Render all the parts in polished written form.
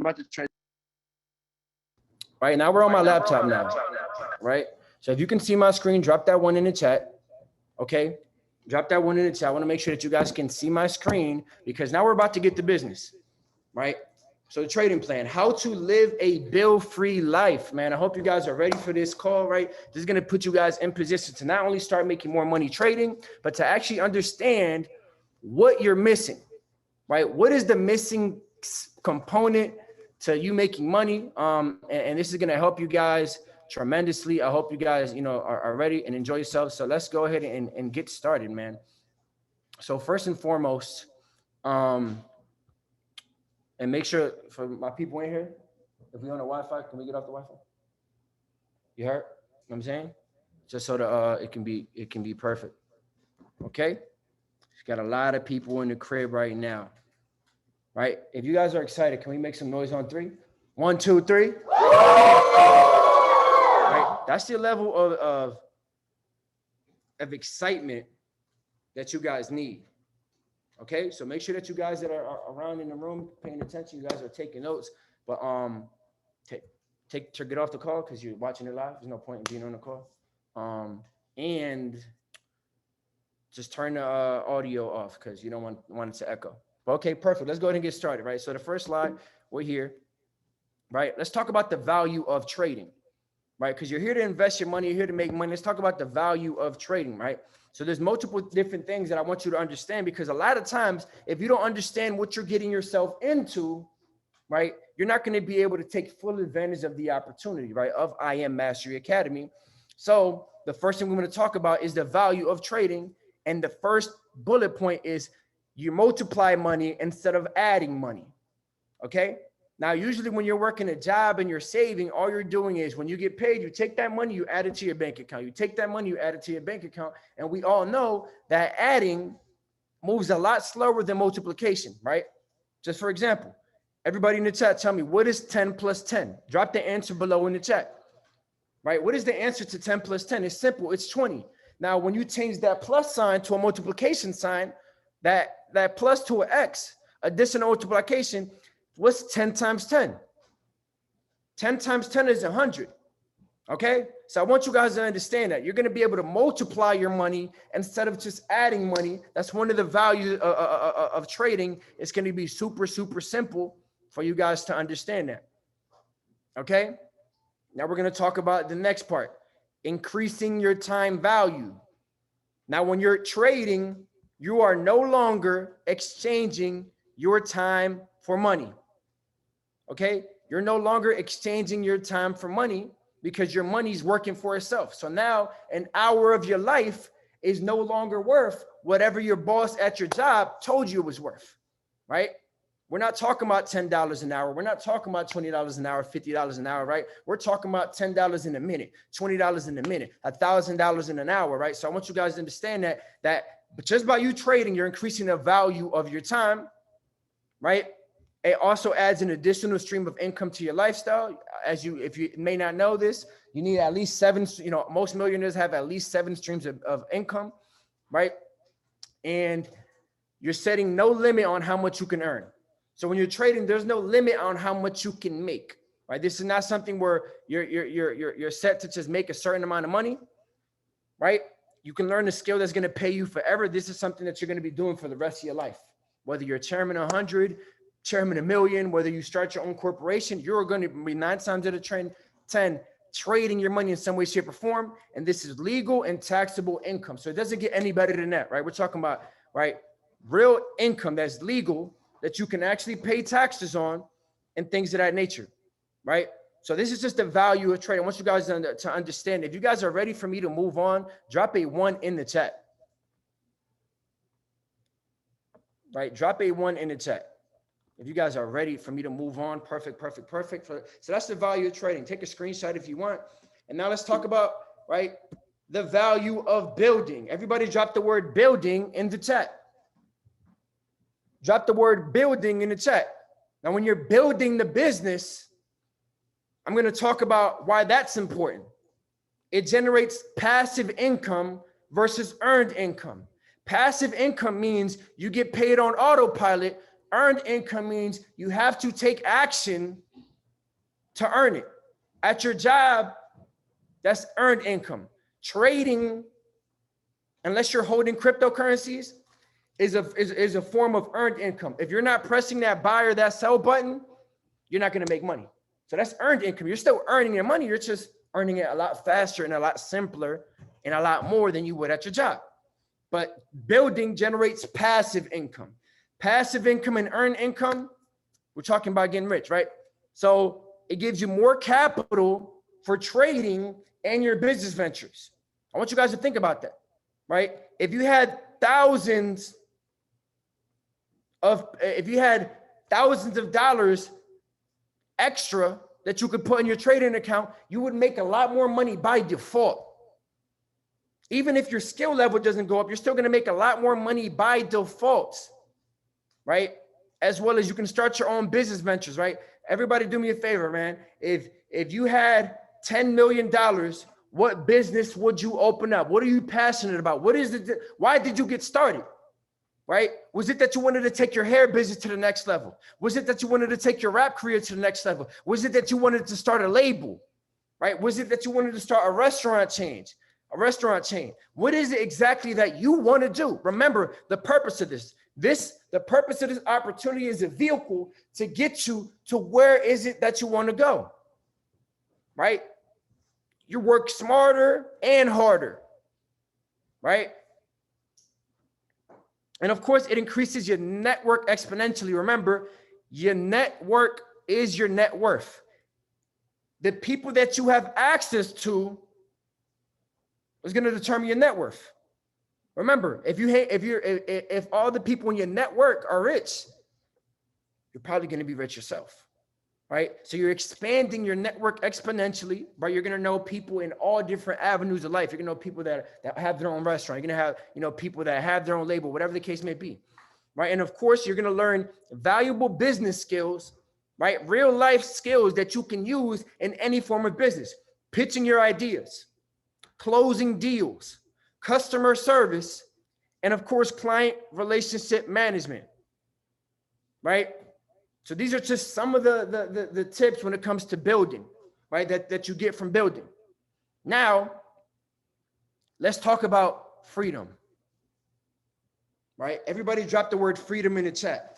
about to try. Right now we're on my laptop now, right? So if you can see my screen, drop that one in the chat. Okay, drop that one in the chat. I want to make sure that you guys can see my screen because now we're about to get to business, right? So the trading plan, how to live a bill-free life, man. I hope you guys are ready for this call, right? This is going to put you guys in position to not only start making more money trading, but to actually understand what you're missing, right? What is the missing component to you making money? And this is going to help you guys tremendously. I hope you guys, are ready and enjoy yourselves. So let's go ahead and get started, man. So first and foremost, and make sure for my people in here, if we're on the Wi-Fi, can we get off the Wi-Fi? You heard? You know what I'm saying? Just so that it can be perfect. Okay? Got a lot of people in the crib right now. Right? If you guys are excited, can we make some noise on 3? 1, 2, 3. Right? That's the level of excitement that you guys need. Okay, so make sure that you guys that are around in the room paying attention, you guys are taking notes. But get off the call because you're watching it live. There's no point in being on the call. And just turn the audio off because you don't want it to echo. But okay, perfect. Let's go ahead and get started, right? So the first slide, we're here, right? Let's talk about the value of trading, right? Because you're here to invest your money, you're here to make money. Let's talk about the value of trading, right? So there's multiple different things that I want you to understand because a lot of times, if you don't understand what you're getting yourself into, right, you're not going to be able to take full advantage of the opportunity, right, of I Am Mastery Academy. So the first thing we're going to talk about is the value of trading. And the first bullet point is you multiply money instead of adding money. Okay. Now, usually when you're working a job and you're saving, all you're doing is when you get paid, you take that money, you add it to your bank account. You take that money, you add it to your bank account. And we all know that adding moves a lot slower than multiplication, right? Just for example, everybody in the chat, tell me, what is 10 plus 10? Drop the answer below in the chat, right? What is the answer to 10 plus 10? It's simple. It's 20. Now, when you change that plus sign to a multiplication sign, that plus to an X, additional multiplication, what's 10 times 10? 10 times 10 is 100. Okay. So I want you guys to understand that you're going to be able to multiply your money instead of just adding money. That's one of the values of trading. It's going to be super, super simple for you guys to understand that. Okay. Now we're going to talk about the next part, increasing your time value. Now, when you're trading, you are no longer exchanging your time for money. Okay. You're no longer exchanging your time for money because your money's working for itself. So now an hour of your life is no longer worth whatever your boss at your job told you it was worth, right? We're not talking about $10 an hour. We're not talking about $20 an hour, $50 an hour, right? We're talking about $10 in a minute, $20 in a minute, $1,000 in an hour, right? So I want you guys to understand that just by you trading, you're increasing the value of your time, right? It also adds an additional stream of income to your lifestyle. If you may not know this, you need at least 7, most millionaires have at least 7 streams of income, right? And you're setting no limit on how much you can earn. So when you're trading, there's no limit on how much you can make, right? This is not something where you're set to just make a certain amount of money, right? You can learn a skill that's going to pay you forever. This is something that you're going to be doing for the rest of your life. Whether you're chairman 100, chairman a million, whether you start your own corporation, you're going to be 9 times out of 10 trading your money in some way, shape, or form. And this is legal and taxable income. So it doesn't get any better than that, right? We're talking about, right, real income that's legal, that you can actually pay taxes on and things of that nature, right? So this is just the value of trading. I want you guys to understand. If you guys are ready for me to move on, drop a 1 in the chat, right? Drop a 1 in the chat. If you guys are ready for me to move on, perfect. So that's the value of trading. Take a screenshot if you want. And now let's talk about, right, the value of building. Everybody drop the word building in the chat. Drop the word building in the chat. Now, when you're building the business, I'm going to talk about why that's important. It generates passive income versus earned income. Passive income means you get paid on autopilot Earned income means you have to take action to earn it. At your job, that's earned income. Trading, unless you're holding cryptocurrencies, is a form of earned income. If you're not pressing that buy or that sell button, you're not going to make money. So that's earned income. You're still earning your money. You're just earning it a lot faster and a lot simpler and a lot more than you would at your job. But building generates passive income. Passive income and earned income, we're talking about getting rich, right? So it gives you more capital for trading and your business ventures. I want you guys to think about that, right? If you had thousands of dollars extra that you could put in your trading account, you would make a lot more money by default. Even if your skill level doesn't go up, you're still going to make a lot more money by default, right? As well as you can start your own business ventures, right? Everybody do me a favor, man. If you had $10 million, what business would you open up? What are you passionate about? What is it? Why did you get started? Right? Was it that you wanted to take your hair business to the next level? Was it that you wanted to take your rap career to the next level? Was it that you wanted to start a label? Right? Was it that you wanted to start a restaurant chain? What is it exactly that you want to do? Remember the purpose of this. The purpose of this opportunity is a vehicle to get you to where is it that you want to go, right? You work smarter and harder, right? And of course, it increases your network exponentially. Remember, your network is your net worth. The people that you have access to is going to determine your net worth. Remember, if all the people in your network are rich, you're probably going to be rich yourself, right? So you're expanding your network exponentially, right? You're going to know people in all different avenues of life. You're going to know people that have their own restaurant. You're going to have, people that have their own label, whatever the case may be, right? And of course, you're going to learn valuable business skills, right? Real life skills that you can use in any form of business, pitching your ideas, closing deals, customer service, and of course, client relationship management, right? So these are just some of the tips when it comes to building, right? That you get from building. Now, let's talk about freedom, right? Everybody drop the word freedom in the chat.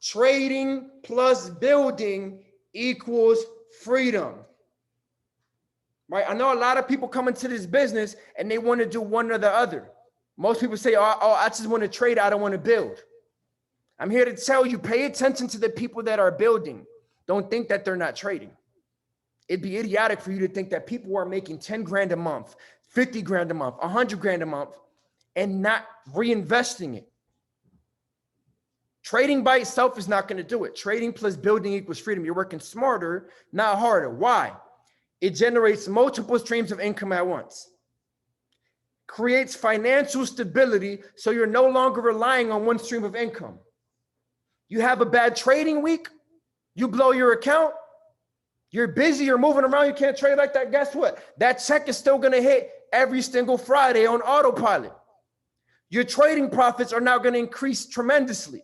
Trading plus building equals freedom. Right? I know a lot of people come into this business and they want to do one or the other. Most people say, oh, I just want to trade. I don't want to build. I'm here to tell you, pay attention to the people that are building. Don't think that they're not trading. It'd be idiotic for you to think that people are making 10 grand a month, 50 grand a month, 100 grand a month, and not reinvesting it. Trading by itself is not going to do it. Trading plus building equals freedom. You're working smarter, not harder. Why? It generates multiple streams of income at once. Creates financial stability so you're no longer relying on one stream of income. You have a bad trading week, you blow your account, you're busy, you're moving around, you can't trade like that. Guess what? That check is still going to hit every single Friday on autopilot. Your trading profits are now going to increase tremendously,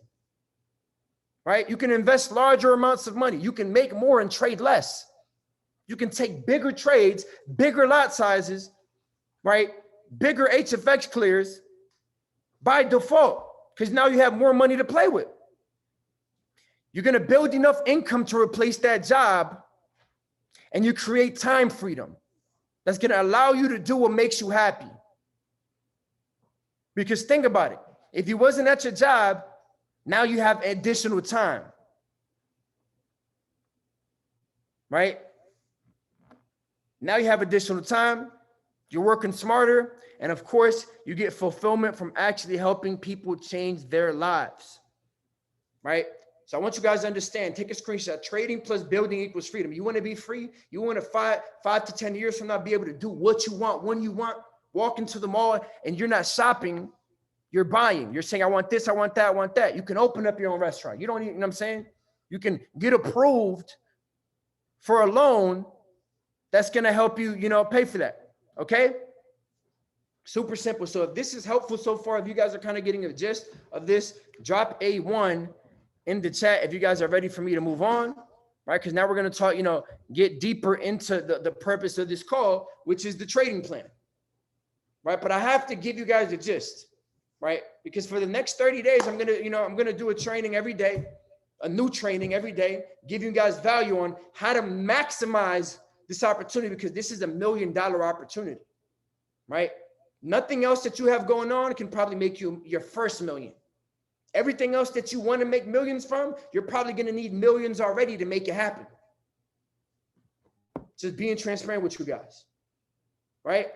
right? You can invest larger amounts of money. You can make more and trade less. You can take bigger trades, bigger lot sizes, right? Bigger HFX clears by default, because now you have more money to play with. You're going to build enough income to replace that job, and you create time freedom. That's going to allow you to do what makes you happy. Because think about it. If you wasn't at your job, now you have additional time, right? Now you have additional time, you're working smarter, and of course, you get fulfillment from actually helping people change their lives, right? So I want you guys to understand, take a screenshot. Trading plus building equals freedom. You want to be free? You want to five to 10 years from now be able to do what you want, when you want, walk into the mall, and you're not shopping, you're buying. You're saying, I want this, I want that, I want that. You can open up your own restaurant. You don't even, you know what I'm saying? You can get approved for a loan that's going to help you, pay for that. Okay. Super simple. So if this is helpful so far, if you guys are kind of getting a gist of this, drop a 1 in the chat if you guys are ready for me to move on, right? Because now we're going to talk, get deeper into the purpose of this call, which is the trading plan, right? But I have to give you guys the gist, right? Because for the next 30 days, I'm going to do a training every day, a new training every day, give you guys value on how to maximize this opportunity, because this is $1 million opportunity, right? Nothing else that you have going on can probably make you your first million. Everything else that you want to make millions from, you're probably going to need millions already to make it happen. Just being transparent with you guys, right?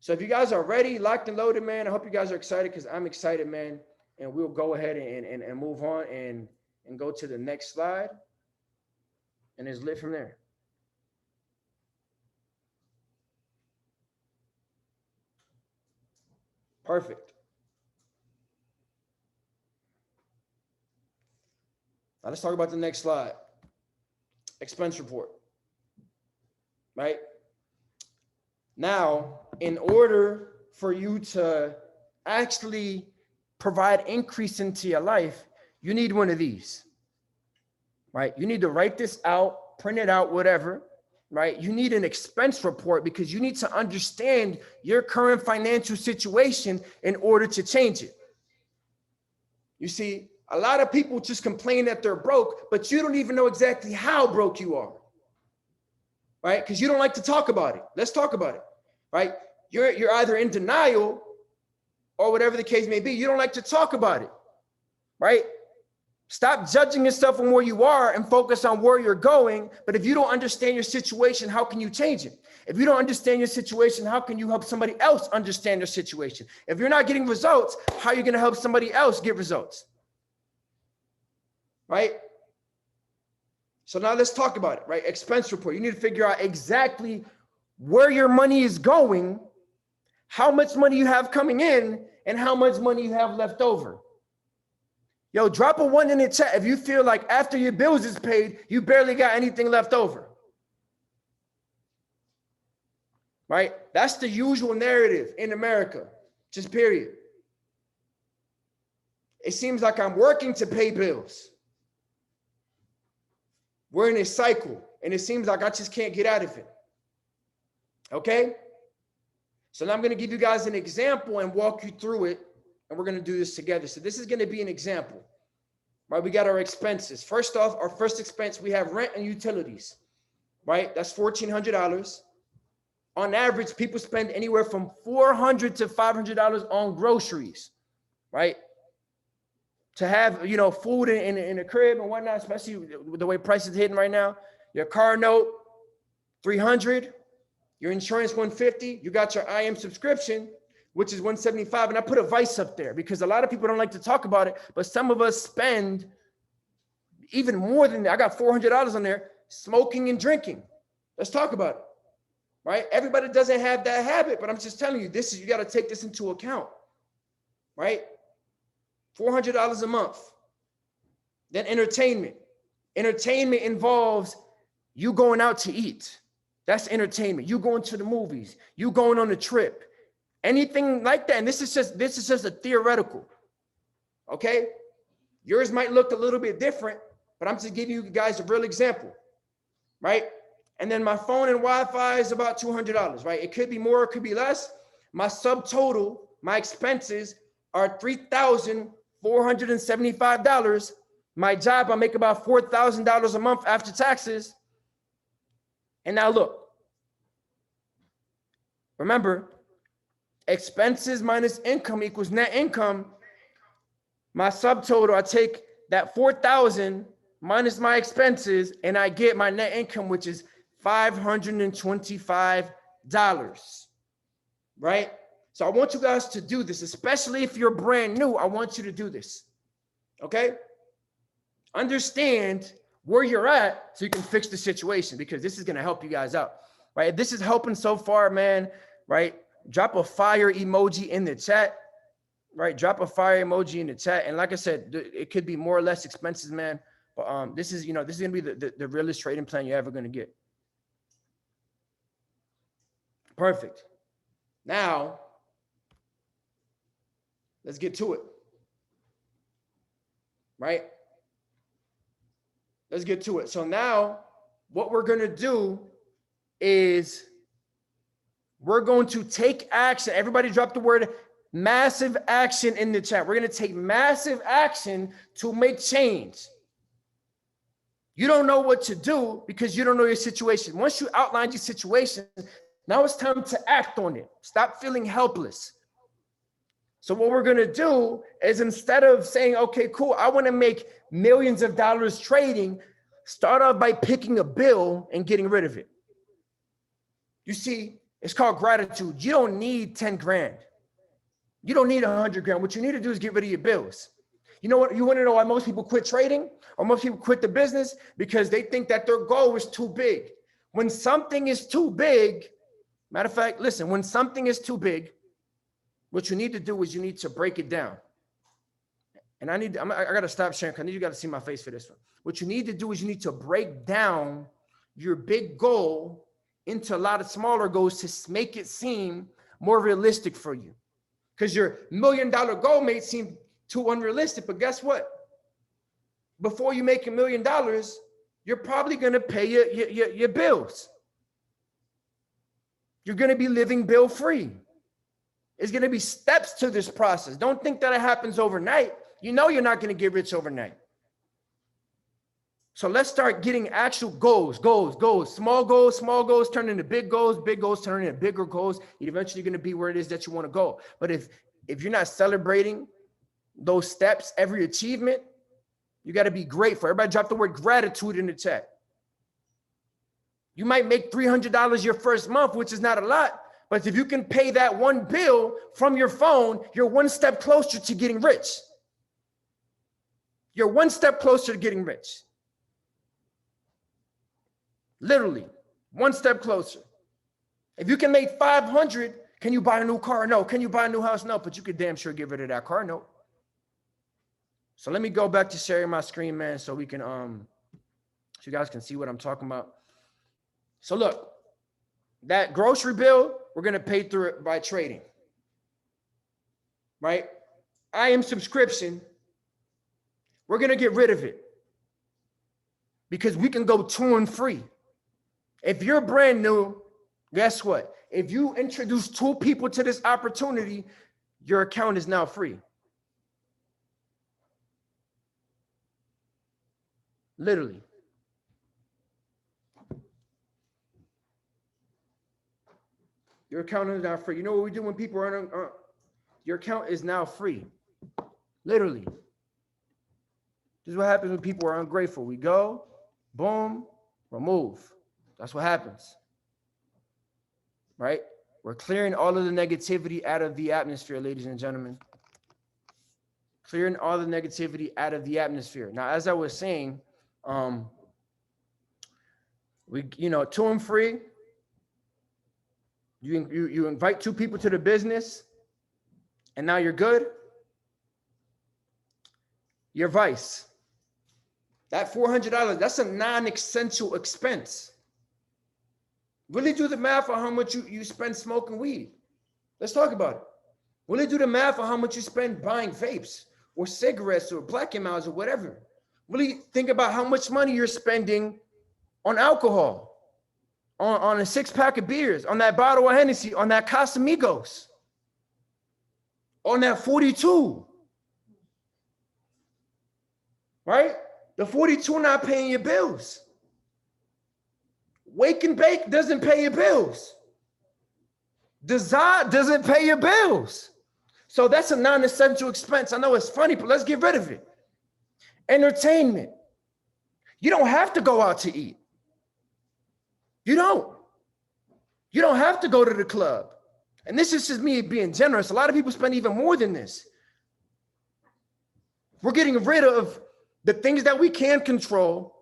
So if you guys are ready, locked and loaded, man, I hope you guys are excited, because I'm excited, man. And we'll go ahead and move on and go to the next slide. And it's lit from there. Perfect. Now let's talk about the next slide. Expense report, right? Now, in order for you to actually provide increase into your life, you need one of these, right? You need to write this out, print it out, whatever, right? You need an expense report, because you need to understand your current financial situation in order to change it. You see, a lot of people just complain that they're broke, but you don't even know exactly how broke you are, right? Because you don't like to talk about it. Let's talk about it, right? You're either in denial or whatever the case may be. You don't like to talk about it, right? Stop judging yourself on where you are and focus on where you're going. But if you don't understand your situation, how can you change it? If you don't understand your situation, how can you help somebody else understand your situation? If you're not getting results, how are you going to help somebody else get results? Right? So now let's talk about it, right? Expense report. You need to figure out exactly where your money is going, how much money you have coming in, and how much money you have left over. Yo, drop a 1 in the chat if you feel like after your bills is paid, you barely got anything left over. Right? That's the usual narrative in America, just period. It seems like I'm working to pay bills. We're in a cycle, and it seems like I just can't get out of it. Okay? So now I'm going to give you guys an example and walk you through it. And we're going to do this together. So this is going to be an example, right? We got our expenses. First off, our first expense, we have rent and utilities, right? That's $1,400. On average, people spend anywhere from $400 to $500 on groceries, right? To have, food in a crib and whatnot, especially with the way prices are hitting right now. Your car note, $300. Your insurance, $150. You got your IM subscription, which is $175. And I put a vice up there because a lot of people don't like to talk about it, but some of us spend even more than that. I got $400 on there, smoking and drinking. Let's talk about it, right? Everybody doesn't have that habit, but I'm just telling you, you got to take this into account, right? $400 a month. Then entertainment. Entertainment involves you going out to eat. That's entertainment. You going to the movies, you going on a trip. Anything like that. And this is just a theoretical. Okay? Yours might look a little bit different, but I'm just giving you guys a real example. Right? And then my phone and Wi-Fi is about $200, right? It could be more, it could be less. My subtotal, my expenses are $3,475. My job, I make about $4,000 a month after taxes. And now look. Remember, expenses minus income equals net income. My subtotal, I take that 4,000 minus my expenses, and I get my net income, which is $525, right? So I want you guys to do this, especially if you're brand new. I want you to do this, okay? Understand where you're at so you can fix the situation, because this is going to help you guys out, right? If this is helping so far, man, right? Drop a fire emoji in the chat, right? Drop a fire emoji in the chat. And like I said, it could be more or less expenses, man. But this is going to be the realest trading plan you're ever going to get. Perfect. Now, Let's get to it. Right? Let's get to it. So now what we're going to do is we're going to take action. Everybody drop the word massive action in the chat. We're going to take massive action to make change. You don't know what to do because you don't know your situation. Once you outline your situation, now it's time to act on it. Stop feeling helpless. So what we're going to do is, instead of saying, okay, cool, I want to make millions of dollars trading, start off by picking a bill and getting rid of it. You see, it's called gratitude. You don't need 10 grand. You don't need 100 grand. What you need to do is get rid of your bills. You know what? You want to know why most people quit trading or most people quit the business? Because they think that their goal is too big. When something is too big, matter of fact, listen, when something is too big, what you need to do is you need to break it down. And I got to stop sharing because you got to see my face for this one. What you need to do is you need to break down your big goal into a lot of smaller goals to make it seem more realistic for you. Because your $1 million goal may seem too unrealistic, but guess what? Before you make $1 million, you're probably going to pay your bills. You're going to be living bill free. It's going to be steps to this process. Don't think that it happens overnight. You know you're not going to get rich overnight. So let's start getting actual goals. Small goals turn into big goals turn into bigger goals. You're eventually going to be where it is that you want to go. But if you're not celebrating those steps, every achievement, you got to be grateful. Everybody drop the word gratitude in the chat. You might make $300 your first month, which is not a lot. But if you can pay that one bill from your phone, you're one step closer to getting rich. You're one step closer to getting rich. Literally, one step closer. If you can make 500, can you buy a new car? No. Can you buy a new house? No, but you could damn sure get rid of that car. No. So let me go back to sharing my screen, man, so we can, so you guys can see what I'm talking about. So look, that grocery bill, we're going to pay through it by trading, right? IM subscription, we're going to get rid of it because we can go torn free. If you're brand new, guess what? If you introduce 2 people to this opportunity, your account is now free. Literally. Your account is now free. You know what we do when people are your account is now free. Literally. This is what happens when people are ungrateful. We go, boom, remove. That's what happens. Right? We're clearing all of the negativity out of the atmosphere, ladies and gentlemen. Clearing all the negativity out of the atmosphere. Now, as I was saying, we, to and free. You invite 2 people to the business, and now you're good. Your vice. That $400, that's a non-essential expense. Really do the math on how much you spend smoking weed. Let's talk about it. Really do the math on how much you spend buying vapes or cigarettes or Black & Milds or whatever. Really think about how much money you're spending on alcohol, on a 6-pack of beers, on that bottle of Hennessy, on that Casamigos, on that 42. Right? The 42 not paying your bills. Wake and Bake doesn't pay your bills. Desire doesn't pay your bills. So that's a non-essential expense. I know it's funny, but let's get rid of it. Entertainment. You don't have to go out to eat. You don't. You don't have to go to the club. And this is just me being generous. A lot of people spend even more than this. We're getting rid of the things that we can control,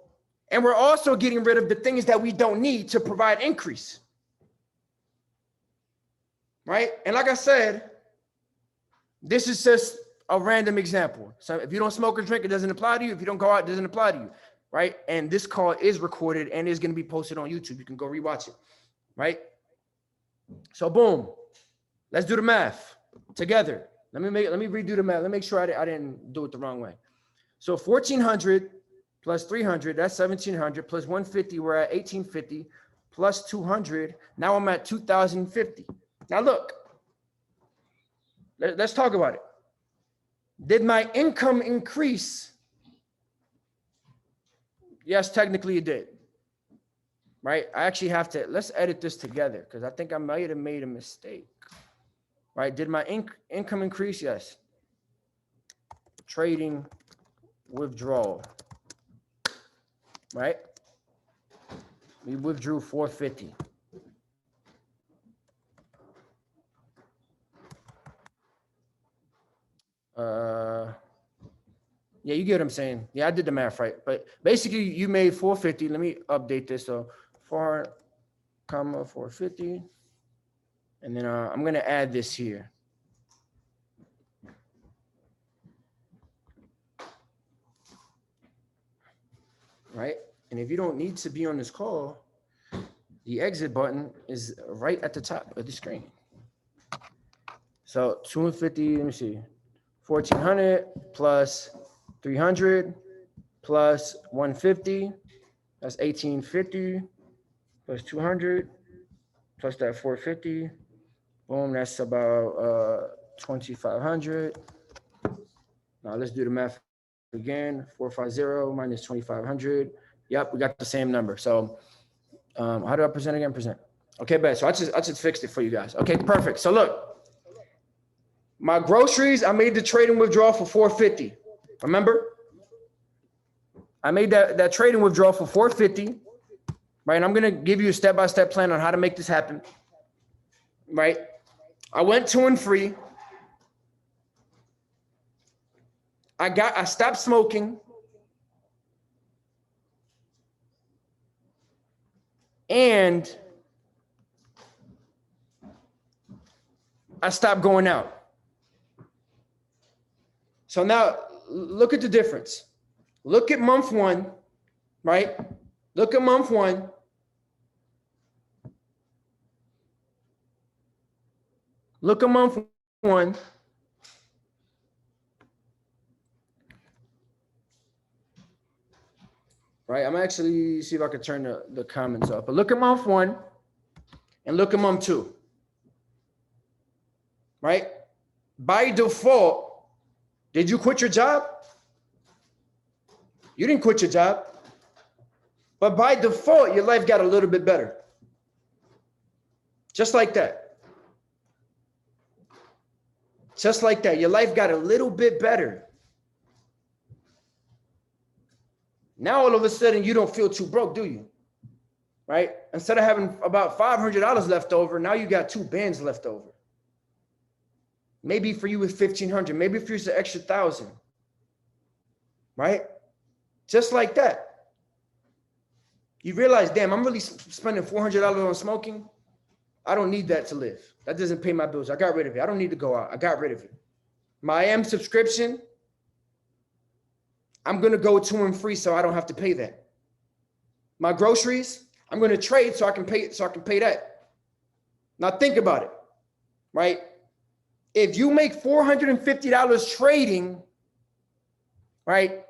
and we're also getting rid of the things that we don't need to provide increase. Right? And like I said, this is just a random example. So if you don't smoke or drink, it doesn't apply to you. If you don't go out, it doesn't apply to you. Right? And this call is recorded and is going to be posted on YouTube. You can go rewatch it. Right? So boom, let's do the math together. Let me redo the math. Let me make sure I didn't do it the wrong way. So 1,400 plus 300, that's 1,700 plus 150, we're at 1,850 plus 200. Now I'm at 2,050. Now look, let's talk about it. Did my income increase? Yes, technically it did. Right? I actually have to, let's edit this together because I think I might have made a mistake. Right? Did my income increase? Yes. Trading withdrawal. Right? We withdrew 450. Yeah, you get what I'm saying. Yeah, I did the math right. But basically you made 450. Let me update this. So 4, 450. And then I'm going to add this here. Right? And if you don't need to be on this call, the exit button is right at the top of the screen. So 250, let me see. 1,400 plus 300 plus 150. That's 1,850 plus 200 plus that 450. Boom, that's about 2,500. Now let's do the math again. 450 minus 2,500. Yep, we got the same number. So how do I present again? Present. Okay, bad. So I just fixed it for you guys. Okay, perfect. So look, my groceries, I made the trading withdrawal for 450. Remember? I made that trading withdrawal for 450. Right, and I'm gonna give you a step-by-step plan on how to make this happen. Right? I went 2 and free. I stopped smoking. And I stopped going out. So now look at the difference. Look at month 1, right? Look at month 1. Look at month 1. Right, I'm actually see if I can turn the comments up. But look at month 1 and look at month 2. Right? By default, did you quit your job? You didn't quit your job. But by default, your life got a little bit better. Just like that. Just like that. Your life got a little bit better. Now, all of a sudden, you don't feel too broke, do you? Right? Instead of having about $500 left over, now you got 2 bands left over. Maybe for you it's 1,500. Maybe for you it's an extra 1,000. Right? Just like that. You realize, damn, I'm really spending $400 on smoking. I don't need that to live. That doesn't pay my bills. I got rid of it. I don't need to go out. I got rid of it. My AM subscription, I'm going to go 2 and free so I don't have to pay that. My groceries, I'm going to trade so I can pay that. Now think about it, right? If you make $450 trading, right?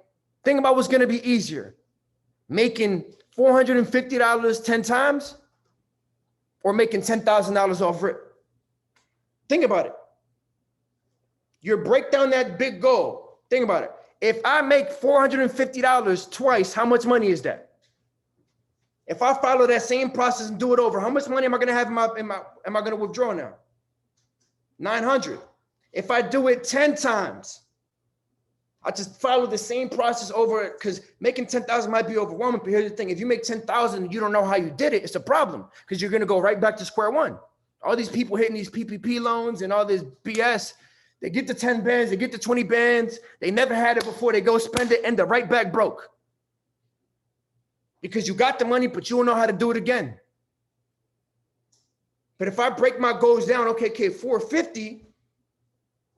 Think about what's going to be easier. Making $450 10 times or making $10,000 off rip. Think about it. You break down that big goal. Think about it. If I make $450 twice, how much money is that? If I follow that same process and do it over, how much money am I going to have am I going to withdraw now? 900. If I do it 10 times, I just follow the same process over, because making 10,000 might be overwhelming. But here's the thing. If you make 10,000 and you don't know how you did it, it's a problem, because you're going to go right back to square one. All these people hitting these PPP loans and all this BS, they get the 10 bands, they get the 20 bands. They never had it before. They go spend it and they're right back broke. Because you got the money, but you don't know how to do it again. But if I break my goals down, okay, 450,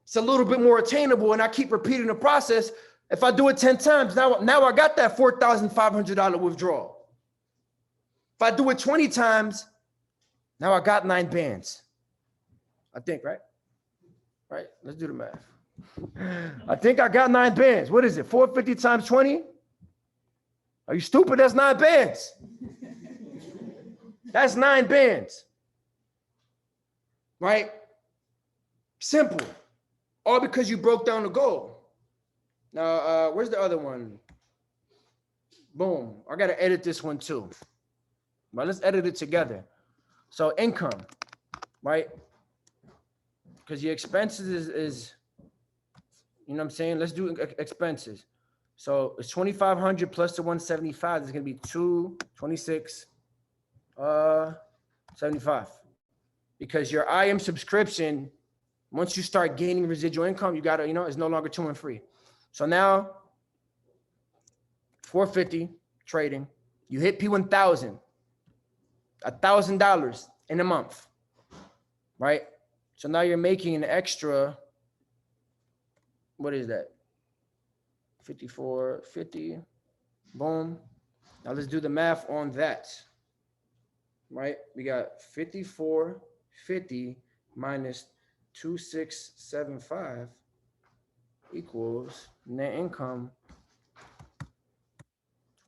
it's a little bit more attainable, and I keep repeating the process. If I do it 10 times, now I got that $4,500 withdrawal. If I do it 20 times, now I got 9 bands. I think, right? Right? Let's do the math. I think I got 9 bands. What is it? 450 times 20? Are you stupid? That's 9 bands. That's 9 bands. Right? Simple. All because you broke down the goal. Now, where's the other one? Boom. I got to edit this one too. Well, let's edit it together. So income, right? Because your expenses is, you know what I'm saying? Let's do expenses. So it's 2,500 plus the 175 is going to be 226, 75. Because your IM subscription, once you start gaining residual income, you got to, you know, it's no longer 2 and free. So now 450 trading, you hit P1000, $1,000 in a month, right? So now you're making an extra, what is that? 54.50, boom. Now let's do the math on that, right? We got 54.50 minus 2,675 equals net income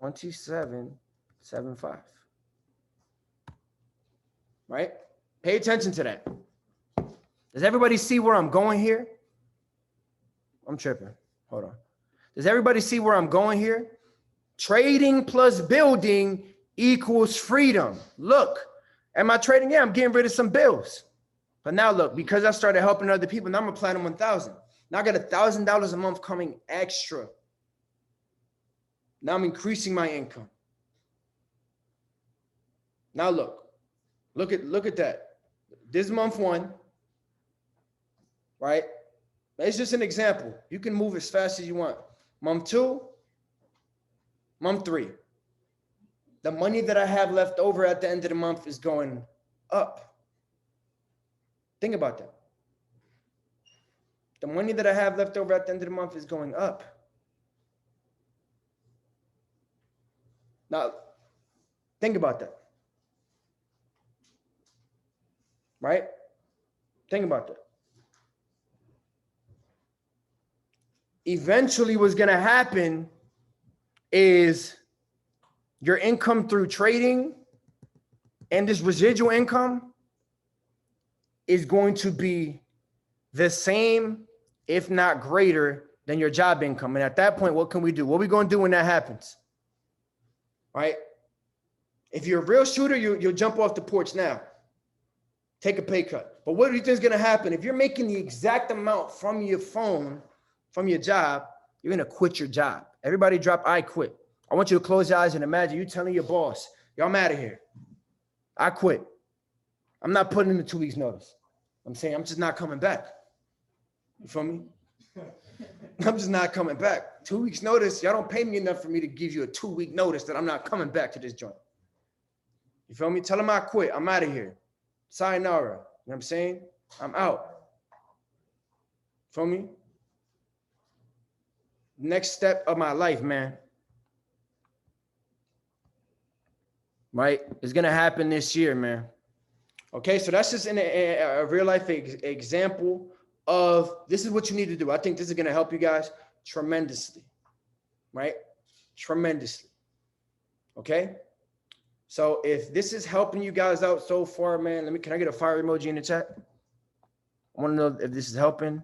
27.75. Right? Pay attention to that. Does everybody see where I'm going here? I'm tripping. Hold on. Does everybody see where I'm going here? Trading plus building equals freedom. Look, am I trading? Yeah, I'm getting rid of some bills. But now look, because I started helping other people, now I'm applying 1,000. Now I got $1,000 a month coming extra. Now I'm increasing my income. Now look at that. This is month 1, right? It's just an example. You can move as fast as you want. Month 2, month 3. The money that I have left over at the end of the month is going up. Think about that. The money that I have left over at the end of the month is going up. Now, think about that. Right? Think about that. Eventually, what's going to happen is your income through trading and this residual income is going to be the same, if not greater, than your job income. And at that point, what can we do? What are we going to do when that happens? Right? If you're a real shooter, you'll jump off the porch now. Take a pay cut. But what do you think is going to happen? If you're making the exact amount from your phone, from your job, you're going to quit your job. Everybody drop, I quit. I want you to close your eyes and imagine you telling your boss, yo, I'm out of here. I quit. I'm not putting in the 2 weeks notice. I'm saying I'm just not coming back. You feel me? I'm just not coming back. 2 weeks notice, y'all don't pay me enough for me to give you a 2-week notice that I'm not coming back to this joint. You feel me? Tell them I quit. I'm out of here. Sayonara. You know what I'm saying? I'm out. Feel me? Next step of my life, man. Right? It's going to happen this year, man. Okay, so that's just a real life example of this is what you need to do. I think this is going to help you guys tremendously. Right? Tremendously. Okay? So if this is helping you guys out so far, man, can I get a fire emoji in the chat? I want to know if this is helping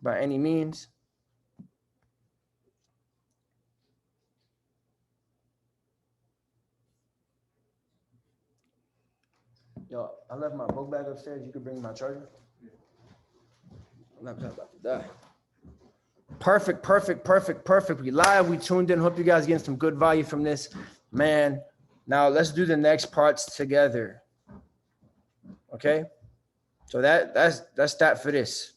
by any means. Yo, I left my book bag upstairs. You could bring my charger. My laptop's about to die. Perfect. We live. We tuned in. Hope you guys getting some good value from this, man. Now let's do the next parts together. Okay. So that's that for this.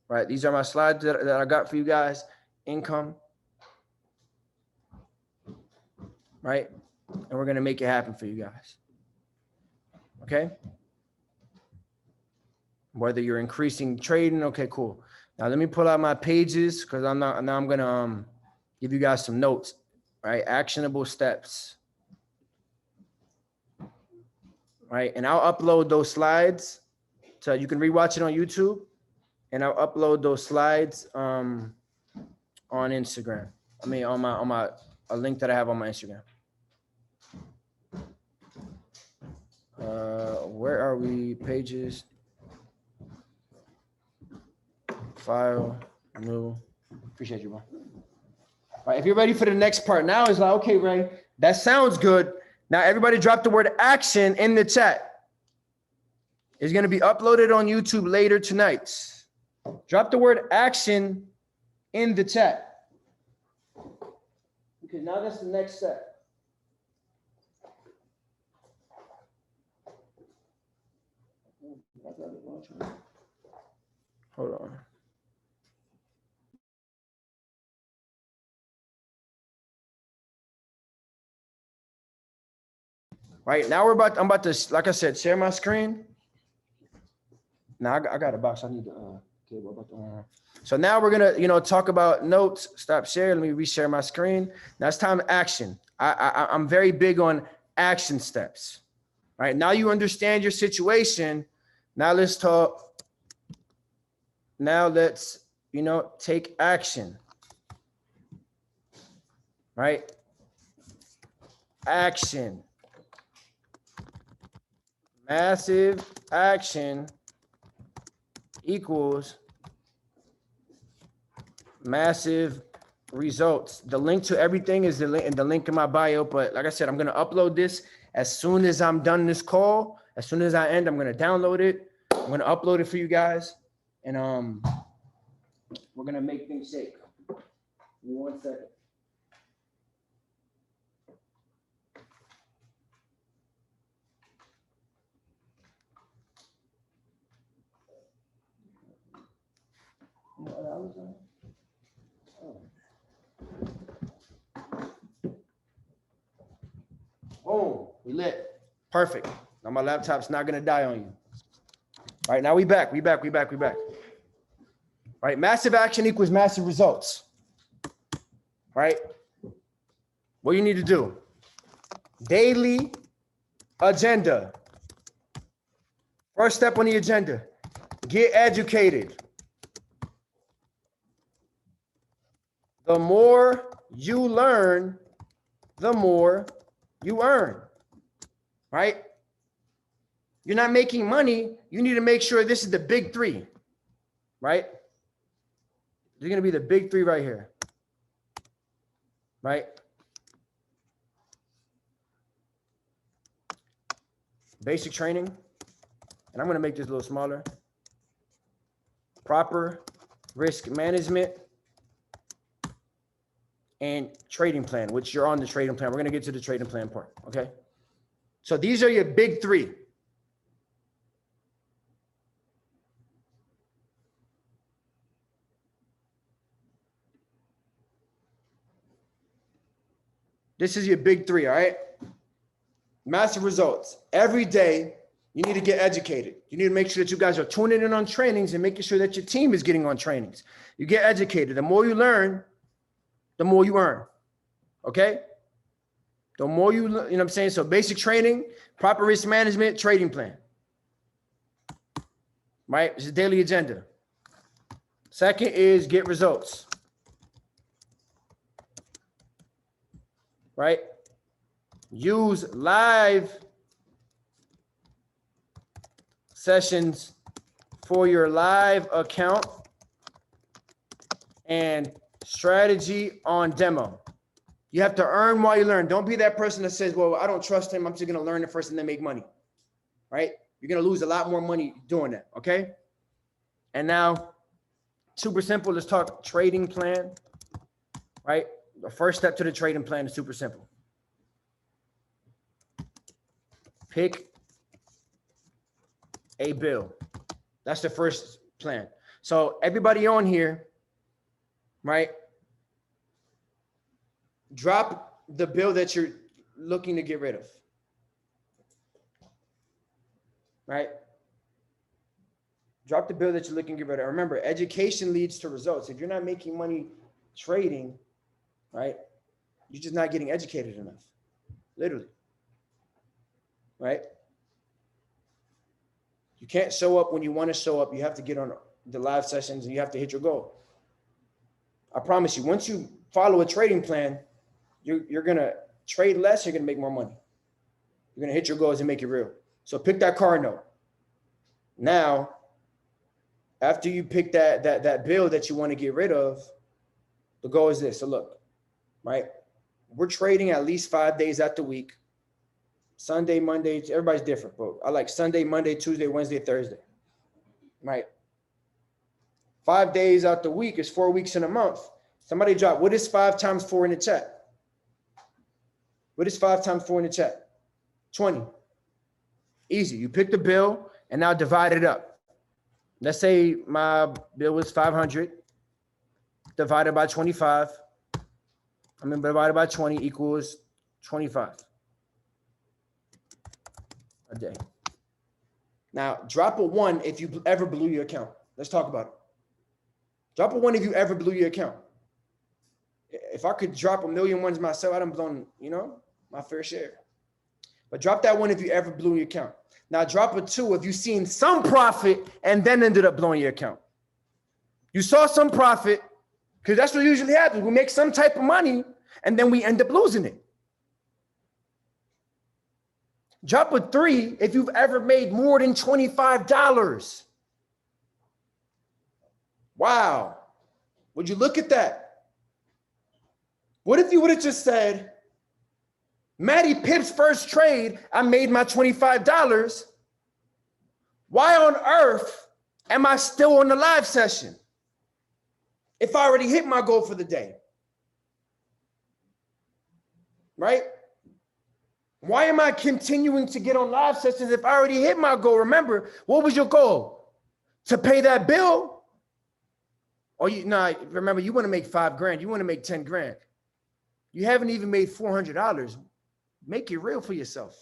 Right. These are my slides that I got for you guys. Income. Right. And we're gonna make it happen for you guys. Okay. Whether you're increasing trading, okay, cool. Now let me pull out my pages because I'm gonna give you guys some notes. Right, actionable steps. Right, and I'll upload those slides so you can rewatch it on YouTube. and I'll upload those slides on Instagram. I mean, on my a link that I have on my Instagram. Where are we? Pages, file, new. Appreciate you, bro. All right, if you're ready for the next part, now it's like, okay, Ray, that sounds good. Now everybody drop the word action in the chat. It's going to be uploaded on YouTube later tonight. Drop the word action in the chat. Because now that's the next step. Hold on. Right now I'm about to, like I said, share my screen. Now I got a box. I need the cable about the. So now we're gonna, talk about notes. Stop sharing. Let me reshare my screen. Now it's time to action. I'm very big on action steps. Right now you understand your situation. Now let's talk. Now let's, take action. Right? Action. Massive action equals massive results. The link to everything is the link in my bio. But like I said, I'm going to upload this as soon as I'm done this call. As soon as I end, I'm going to download it. I'm going to upload it for you guys. And we're going to make things shake. Give me 1 second. Oh, we lit. Perfect. Now my laptop's not gonna die on you. All right, now we back. Right, massive action equals massive results. Right? What you need to do? Daily agenda. First step on the agenda, get educated. The more you learn, the more you earn, right? You're not making money. You need to make sure this is the big three, right? They're going to be the big three right here, right? Basic training. And I'm going to make this a little smaller. Proper risk management and trading plan, which you're on the trading plan. We're going to get to the trading plan part, okay? So these are your big three. This is your big three, all right? Massive results. Every day, you need to get educated. You need to make sure that you guys are tuning in on trainings and making sure that your team is getting on trainings. You get educated. The more you learn, the more you earn, okay? The more you know what I'm saying? So basic training, proper risk management, trading plan, right? It's a daily agenda. Second is get results, right? Use live sessions for your live account and strategy on demo. You have to earn while you learn. Don't be that person that says, well, I don't trust him. I'm just going to learn it first and then make money, right? You're going to lose a lot more money doing that, okay? And now, super simple. Let's talk trading plan, right? The first step to the trading plan is super simple. Pick a bill. That's the first plan. So everybody on here, right? Drop the bill that you're looking to get rid of, right? Drop the bill that you're looking to get rid of. Remember, education leads to results. If you're not making money trading, right, you're just not getting educated enough, literally, right? You can't show up when you want to show up. You have to get on the live sessions, and you have to hit your goal. I promise you, once you follow a trading plan, you're going to trade less, you're going to make more money. You're going to hit your goals and make it real. So pick that car note. Now, after you pick that bill that you want to get rid of, the goal is this. So look, right? We're trading at least 5 days out the week. Sunday, Monday, everybody's different, but I like Sunday, Monday, Tuesday, Wednesday, Thursday, right? 5 days out the week is 4 weeks in a month. Somebody drop, what is 5 times 4 in the chat? What is 5 times 4 in the chat? 20. Easy. You pick the bill and now divide it up. Let's say my bill was 500 divided by 25. Divided by 20 equals 25 a day. Now, drop a 1 if you ever blew your account. Let's talk about it. Drop a 1 if you ever blew your account. If I could drop a million ones myself, I'd have blown, my fair share. But drop that 1 if you ever blew your account. Now, drop a 2 if you've seen some profit and then ended up blowing your account. You saw some profit, because that's what usually happens. We make some type of money and then we end up losing it. Drop a 3 if you've ever made more than $25. Wow. Would you look at that? What if you would have just said, Matty Pip's first trade, I made my $25. Why on earth am I still on the live session if I already hit my goal for the day? Right? Why am I continuing to get on live sessions if I already hit my goal? Remember, what was your goal? To pay that bill? Or remember, you want to make $5,000. You want to make 10 grand. You haven't even made $400. Make it real for yourself.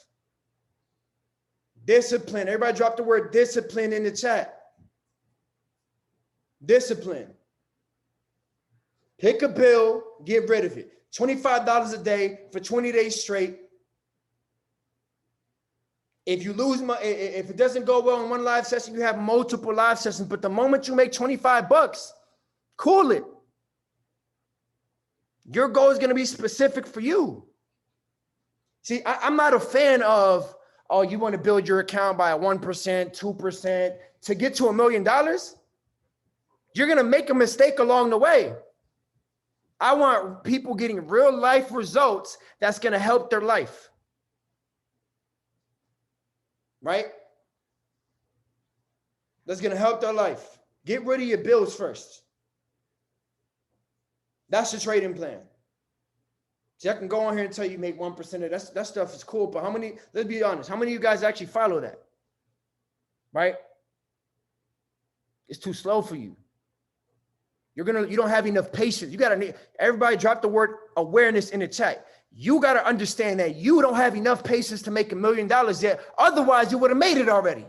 Discipline. Everybody drop the word discipline in the chat. Discipline. Pick a bill, get rid of it. $25 a day for 20 days straight. If you lose if it doesn't go well in one live session, you have multiple live sessions. But the moment you make $25, cool it. Your goal is going to be specific for you. See, I'm not a fan of, you want to build your account by 1%, 2%. To get to $1 million, you're going to make a mistake along the way. I want people getting real life results that's going to help their life. Right? That's going to help their life. Get rid of your bills first. That's the trading plan. See, I can go on here and tell you make 1% of that stuff is cool, but let's be honest, how many of you guys actually follow that? Right? It's too slow for you. You don't have enough patience. Everybody drop the word awareness in the chat. You got to understand that you don't have enough patience to make $1 million yet. Otherwise, you would have made it already.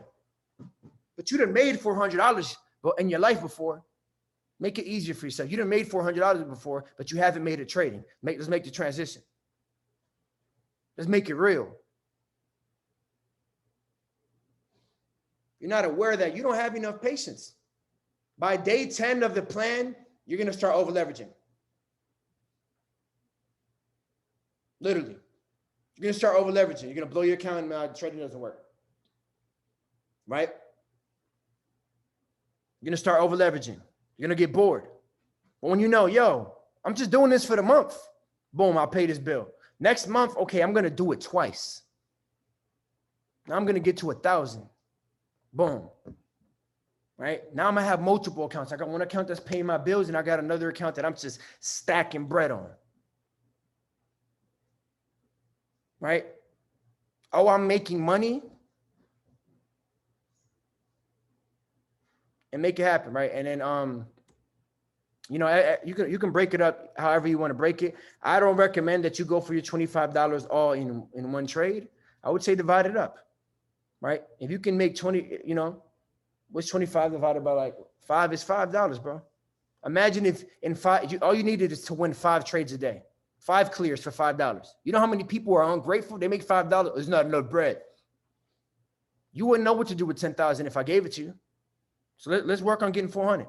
But you done made $400 in your life before. Make it easier for yourself. You done made $400 before, but you haven't made it trading. Let's make the transition. Let's make it real. You're not aware that you don't have enough patience. By day 10 of the plan, you're going to start over leveraging. Literally. You're going to start over leveraging. You're going to blow your account and trading doesn't work. Right? You're going to start over leveraging. You're going to get bored. But when I'm just doing this for the month. Boom, I'll pay this bill. Next month, okay, I'm going to do it twice. Now I'm going to get to 1,000. Boom. Right? Now I'm going to have multiple accounts. I got one account that's paying my bills, and I got another account that I'm just stacking bread on. Right? Oh, I'm making money. And make it happen, right? And then, you can break it up however you want to break it. I don't recommend that you go for your $25 all in one trade. I would say divide it up, right? If you can make 20, what's 25 divided by like 5 is $5, bro. Imagine if in 5, all you needed is to win 5 trades a day, 5 clears for $5. You know how many people are ungrateful? They make $5. It's not enough bread. You wouldn't know what to do with 10,000 if I gave it to you. So let's work on getting 400.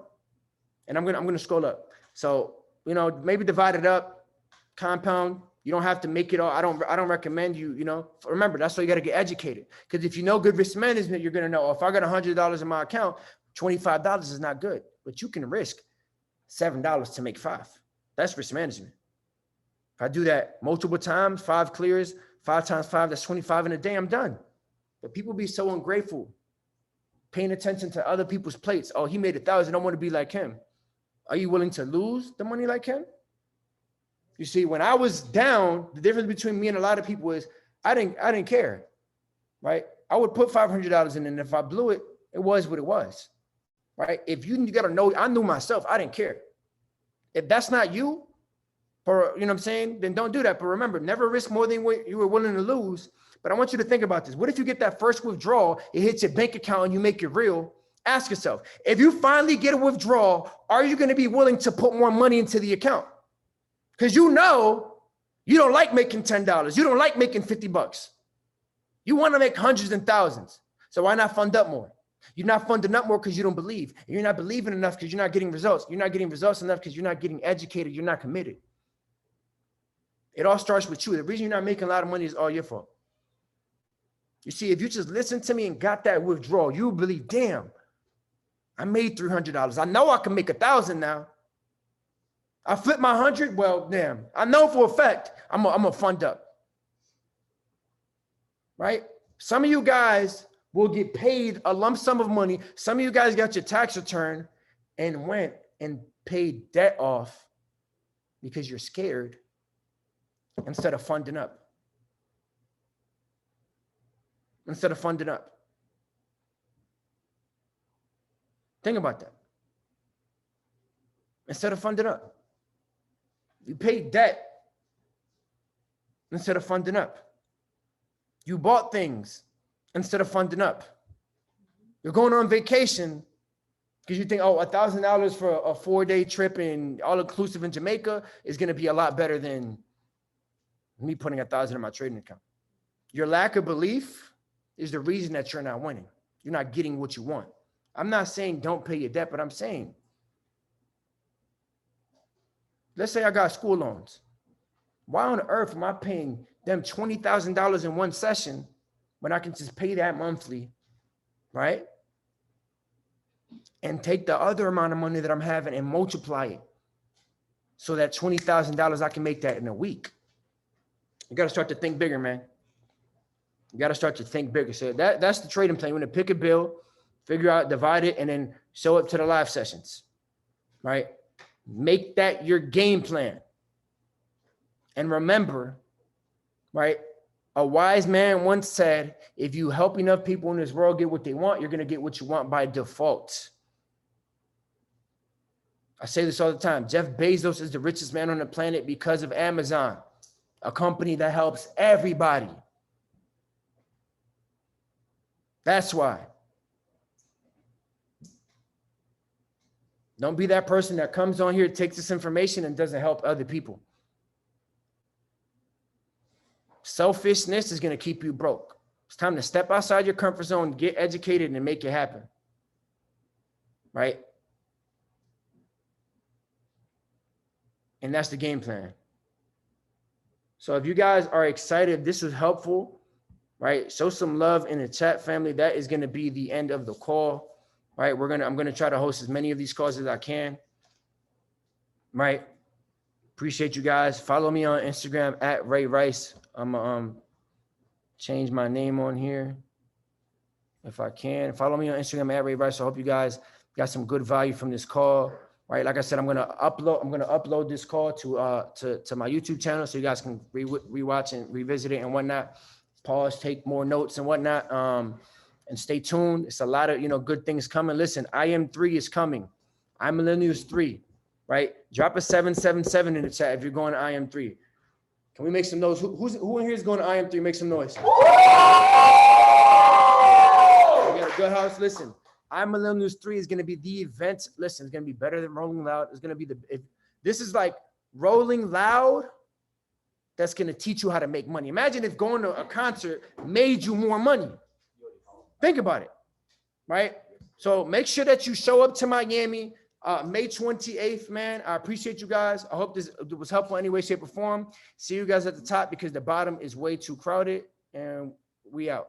And I'm gonna scroll up. So, you know, maybe divide it up, compound. You don't have to make it all. I don't recommend you, you know, remember, that's why you got to get educated. Because if you know good risk management, you're going to know, oh, if I got $100 in my account, $25 is not good, but you can risk $7 to make $5. That's risk management. If I do that multiple times, 5 clears, 5 times 5, that's 25 in a day, I'm done. But people be so ungrateful, paying attention to other people's plates. Oh, he made 1,000. I want to be like him. Are you willing to lose the money like him? You see, when I was down, the difference between me and a lot of people is I didn't care, right? I would put $500 in, and if I blew it, it was what it was, right? If you got to know, I knew myself, I didn't care. If that's not you, or you know what I'm saying, then don't do that. But remember, never risk more than what you were willing to lose. But I want you to think about this. What if you get that first withdrawal, it hits your bank account and you make it real? Ask yourself, if you finally get a withdrawal, are you going to be willing to put more money into the account? Because you know you don't like making $10. You don't like making $50. You want to make hundreds and thousands. So why not fund up more? You're not funding up more because you don't believe. You're not believing enough because you're not getting results. You're not getting results enough because you're not getting educated. You're not committed. It all starts with you. The reason you're not making a lot of money is all your fault. You see, if you just listened to me and got that withdrawal, you believe, damn, I made $300. I know I can make 1,000 now. I flipped my 100. Well, damn, I know for a fact I'm a fund up. Right? Some of you guys will get paid a lump sum of money. Some of you guys got your tax return and went and paid debt off because you're scared instead of funding up. Instead of funding up. Think about that. Instead of funding up. You paid debt instead of funding up. You bought things instead of funding up. You're going on vacation because you think, oh, $1,000 for a 4-day trip and all-inclusive in Jamaica is going to be a lot better than me putting 1,000 in my trading account. Your lack of belief is the reason that you're not winning. You're not getting what you want. I'm not saying don't pay your debt, but I'm saying, let's say I got school loans. Why on earth am I paying them $20,000 in one session when I can just pay that monthly, right? And take the other amount of money that I'm having and multiply it so that $20,000, I can make that in a week. You got to start to think bigger, man. You got to start to think bigger. So that's the trading plan. You're going to pick a bill, figure out, divide it, and then show up to the live sessions, right? Make that your game plan. And remember, right? A wise man once said, if you help enough people in this world get what they want, you're going to get what you want by default. I say this all the time. Jeff Bezos is the richest man on the planet because of Amazon, a company that helps everybody. That's why. Don't be that person that comes on here, takes this information, and doesn't help other people. Selfishness is going to keep you broke. It's time to step outside your comfort zone, get educated, and make it happen. Right? And that's the game plan. So if you guys are excited, this is helpful, right? Show some love in the chat, family. That is going to be the end of the call, right? I'm going to try to host as many of these calls as I can, right? Appreciate you guys. Follow me on Instagram at Reyrice. I'm going to change my name on here if I can. Follow me on Instagram at Reyrice. I hope you guys got some good value from this call, right? Like I said, I'm going to upload this call to my YouTube channel so you guys can rewatch and revisit it and whatnot. Pause, take more notes and whatnot. And stay tuned. It's a lot of, good things coming. Listen, IM3 is coming. I'm Millennials 3, right? Drop a 777 in the chat if you're going to IM3. Can we make some noise? Who in here is going to IM3? Make some noise. We got a good house. Listen, I'm Millennials 3 is going to be the event. Listen, it's going to be better than Rolling Loud. It's going to be this is like Rolling Loud. That's going to teach you how to make money. Imagine if going to a concert made you more money. Think about it, right? So make sure that you show up to Miami, May 28th, man. I appreciate you guys. I hope this was helpful in any way, shape, or form. See you guys at the top because the bottom is way too crowded, and we out.